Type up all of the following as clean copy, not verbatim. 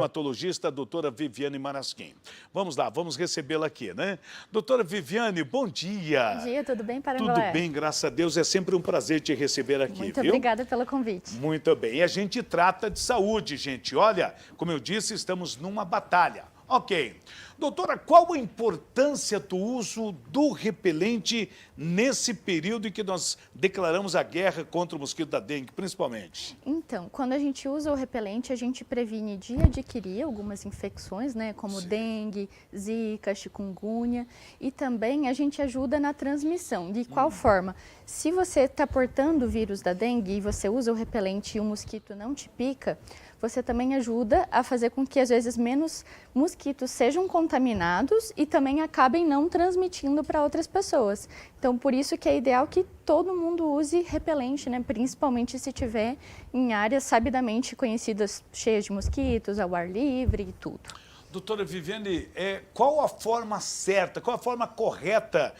dermatologista, a doutora Viviane Marasquim. Vamos lá, vamos recebê-la aqui, né? Doutora Viviane, bom dia. Bom dia, tudo bem, Parangolé? Tudo bem, graças a Deus. É sempre um prazer te receber aqui, Muito viu? obrigada pelo convite. Muito bem. E a gente trata de saúde, gente. Olha, como eu disse, estamos numa batalha. Ok. Doutora, qual a importância do uso do repelente nesse período em que nós declaramos a guerra contra o mosquito da dengue, principalmente? Então, quando a gente usa o repelente, a gente previne de adquirir algumas infecções, né, como dengue, zika, chikungunya, e também a gente ajuda na transmissão. De qual forma? Se você está portando o vírus da dengue e você usa o repelente e o mosquito não te pica, você também ajuda a fazer com que, às vezes, menos mosquitos sejam contaminados e também acabem não transmitindo para outras pessoas. Então, por isso que é ideal que todo mundo use repelente, né? Principalmente se estiver em áreas sabidamente conhecidas, cheias de mosquitos, ao ar livre e tudo. Doutora Viviane, qual a forma certa, qual a forma correta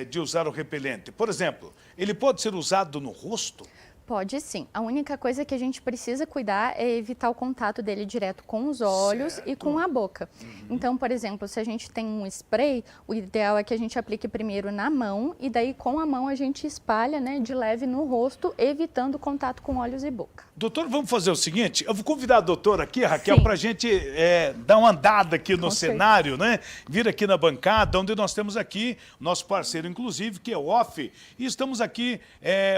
de usar o repelente? Por exemplo, ele pode ser usado no rosto? Pode sim. A única coisa que a gente precisa cuidar é evitar o contato dele direto com os olhos e com a boca. Então, por exemplo, se a gente tem um spray, o ideal é que a gente aplique primeiro na mão e daí com a mão a gente espalha, né, de leve no rosto, evitando o contato com olhos e boca. Doutor, vamos fazer o seguinte, eu vou convidar a doutora aqui, Raquel, para a gente dar uma andada aqui no cenário, né? Vir aqui na bancada, onde nós temos aqui nosso parceiro, inclusive, que é o OFF, e estamos aqui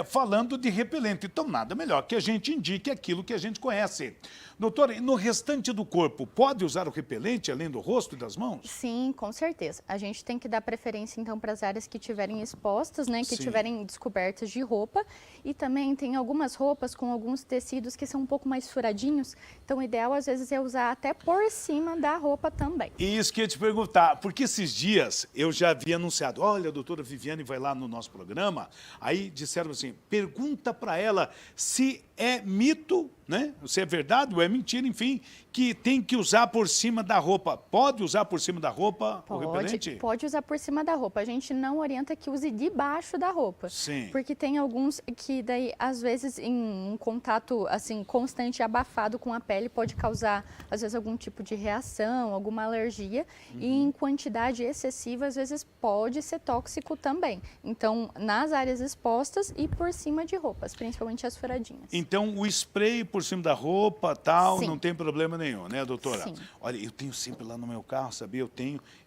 falando de repelente. Então, nada melhor que a gente indique aquilo que a gente conhece. Doutora, no restante do corpo, pode usar o repelente além do rosto e das mãos? Sim, com certeza. A gente tem que dar preferência, então, para as áreas que estiverem expostas, né, que estiverem descobertas de roupa. E também tem algumas roupas com alguns tecidos que são um pouco mais furadinhos. Então, o ideal, às vezes, é usar até por cima da roupa também. E isso que eu ia te perguntar, porque esses dias eu já havia anunciado, olha, a doutora Viviane vai lá no nosso programa, aí disseram assim, pergunta para ela se é mito, né? Se é verdade ou é mentira, enfim, que tem que usar por cima da roupa. Pode usar por cima da roupa o repelente? Pode usar por cima da roupa. A gente não orienta que use debaixo da roupa. Sim. Porque tem alguns que daí, às vezes, em um contato assim constante e abafado com a pele, pode causar, às vezes, algum tipo de reação, alguma alergia. E em quantidade excessiva, às vezes, pode ser tóxico também. Então, nas áreas expostas e por cima de roupas, principalmente as furadinhas. Então, o spray por cima da roupa, tal, Sim. não tem problema nenhum, né, doutora? Sim. Olha, eu tenho sempre lá no meu carro, sabia?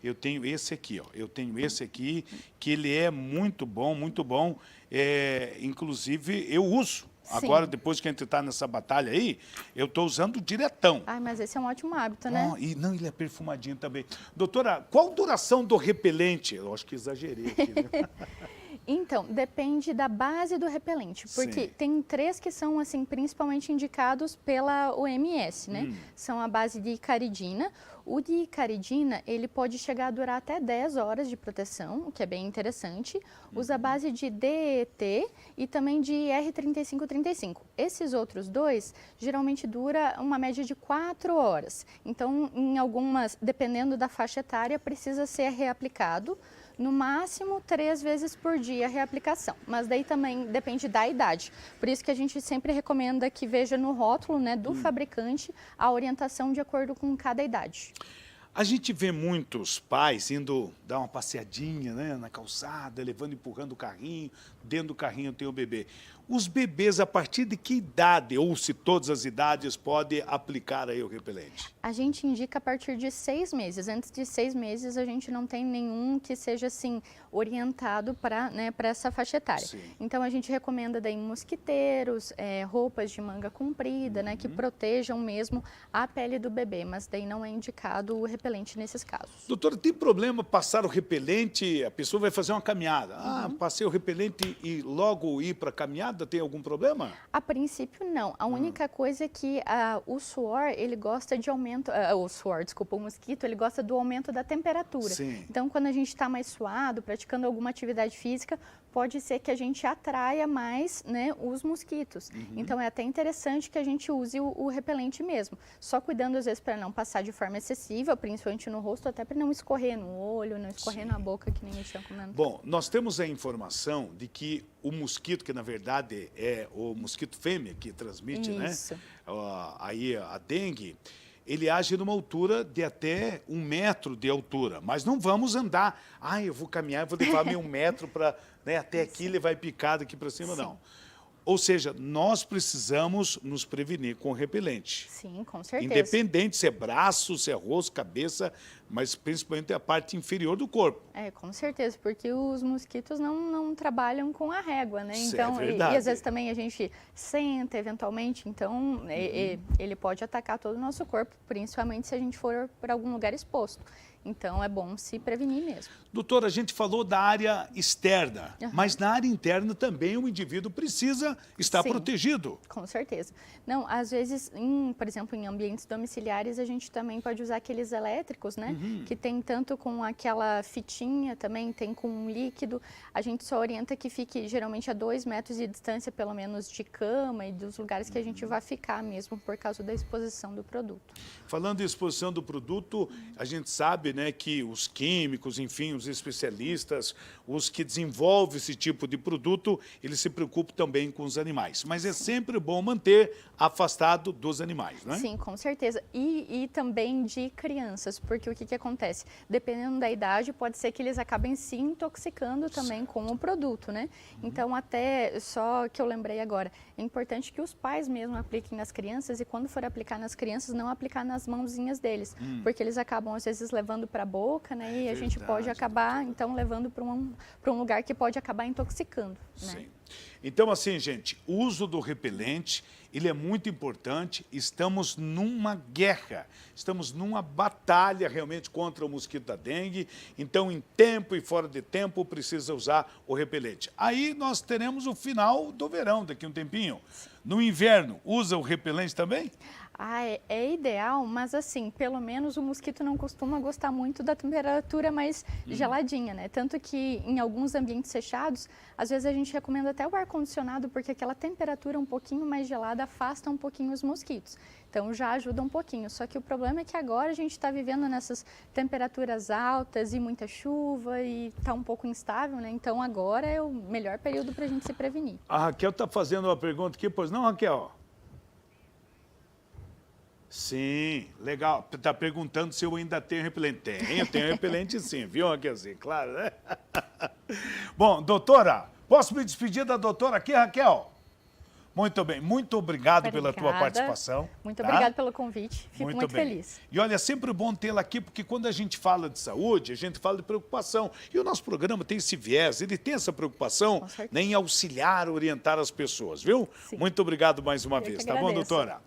Eu tenho esse aqui, ó. Eu tenho esse aqui, que ele é muito bom, muito bom. Inclusive, eu uso. Sim. Agora, depois que a gente está nessa batalha aí, eu estou usando diretão. Ai, mas esse é um ótimo hábito, né? Não, ele é perfumadinho também. Doutora, qual a duração do repelente? Eu acho que exagerei aqui, né? Então, depende da base do repelente, porque tem 3 que são, assim, principalmente indicados pela OMS, né? São a base de icaridina. O de icaridina, ele pode chegar a durar até 10 horas de proteção, o que é bem interessante. Usa a base de DET e também de R3535. Esses outros 2, geralmente dura uma média de 4 horas. Então, em algumas, dependendo da faixa etária, precisa ser reaplicado. No máximo 3 vezes por dia a reaplicação, mas daí também depende da idade. Por isso que a gente sempre recomenda que veja no rótulo, né, do fabricante a orientação de acordo com cada idade. A gente vê muitos pais indo dar uma passeadinha, né, na calçada, levando, empurrando o carrinho, dentro do carrinho tem o bebê. Os bebês, a partir de que idade, ou se todas as idades, podem aplicar aí o repelente? A gente indica a partir de 6 meses. Antes de 6 meses, a gente não tem nenhum que seja, assim, orientado para, né, para essa faixa etária. Sim. Então, a gente recomenda daí mosquiteiros, roupas de manga comprida, né, que protejam mesmo a pele do bebê, mas daí não é indicado o repelente nesses casos. Doutora, tem problema passar o repelente, a pessoa vai fazer uma caminhada. Passei o repelente e logo ir para a caminhada, tem algum problema? A princípio, não. A única coisa é que o suor, ele gosta de aumento, o mosquito, ele gosta do aumento da temperatura. Sim. Então, quando a gente está mais suado, praticando alguma atividade física, pode ser que a gente atraia mais, né, os mosquitos. Então, é até interessante que a gente use o repelente mesmo. Só cuidando, às vezes, para não passar de forma excessiva, principalmente no rosto, até para não escorrer no olho, não escorrer na boca, que nem eu tinha comentado. Bom, nós temos a informação de que o mosquito, que na verdade é o mosquito fêmea que transmite, né, aí a dengue, ele age numa altura de até 1 metro de altura, mas não vamos andar, eu vou caminhar, eu vou levar meio 1 metro para, né, até aqui ele vai picar daqui para cima, não. Ou seja, nós precisamos nos prevenir com repelente. Sim, com certeza. Independente se é braço, se é rosto, cabeça, mas principalmente a parte inferior do corpo. Com certeza, porque os mosquitos não trabalham com a régua, né? Isso então, é verdade. E às vezes também a gente senta eventualmente, então ele pode atacar todo o nosso corpo, principalmente se a gente for para algum lugar exposto. Então, é bom se prevenir mesmo. Doutora, a gente falou da área externa, mas na área interna também o indivíduo precisa estar protegido. Com certeza. Não, às vezes, por exemplo, em ambientes domiciliares, a gente também pode usar aqueles elétricos, né? Que tem tanto com aquela fitinha também, tem com um líquido. A gente só orienta que fique geralmente a 2 metros de distância, pelo menos, de cama e dos lugares que a gente vai ficar mesmo, por causa da exposição do produto. Falando em exposição do produto, a gente sabe, né, que os químicos, enfim, os especialistas, os que desenvolvem esse tipo de produto, eles se preocupam também com os animais. Mas é sempre bom manter afastado dos animais, não é? Sim, com certeza. E também de crianças, porque o que acontece? Dependendo da idade, pode ser que eles acabem se intoxicando também com o produto, né? Então, até só que eu lembrei agora, é importante que os pais mesmo apliquem nas crianças e quando for aplicar nas crianças, não aplicar nas mãozinhas deles, porque eles acabam, às vezes, levando para a boca, né? E a gente pode acabar, então, levando para um lugar que pode acabar intoxicando, né? Sim. Então, assim, gente, o uso do repelente, ele é muito importante. Estamos numa guerra, estamos numa batalha realmente contra o mosquito da dengue. Então, em tempo e fora de tempo, precisa usar o repelente. Aí nós teremos o final do verão, daqui a um tempinho. No inverno, usa o repelente também? É ideal, mas assim, pelo menos o mosquito não costuma gostar muito da temperatura mais geladinha, né? Tanto que em alguns ambientes fechados, às vezes a gente recomenda até o ar-condicionado, porque aquela temperatura um pouquinho mais gelada afasta um pouquinho os mosquitos. Então já ajuda um pouquinho. Só que o problema é que agora a gente está vivendo nessas temperaturas altas e muita chuva e está um pouco instável, né? Então agora é o melhor período para a gente se prevenir. A Raquel está fazendo uma pergunta aqui, pois não, Raquel? Sim, legal. Está perguntando se eu ainda tenho repelente. Tenho repelente sim, viu, Raquelzinha? Claro, né? Bom, doutora, posso me despedir da doutora aqui, Raquel? Muito bem, muito obrigado pela tua participação. Muito obrigada pelo convite, fico muito feliz. E olha, é sempre bom tê-la aqui, porque quando a gente fala de saúde, a gente fala de preocupação. E o nosso programa tem esse viés, ele tem essa preocupação, né, em auxiliar, orientar as pessoas, viu? Sim. Muito obrigado mais uma vez, tá bom, doutora?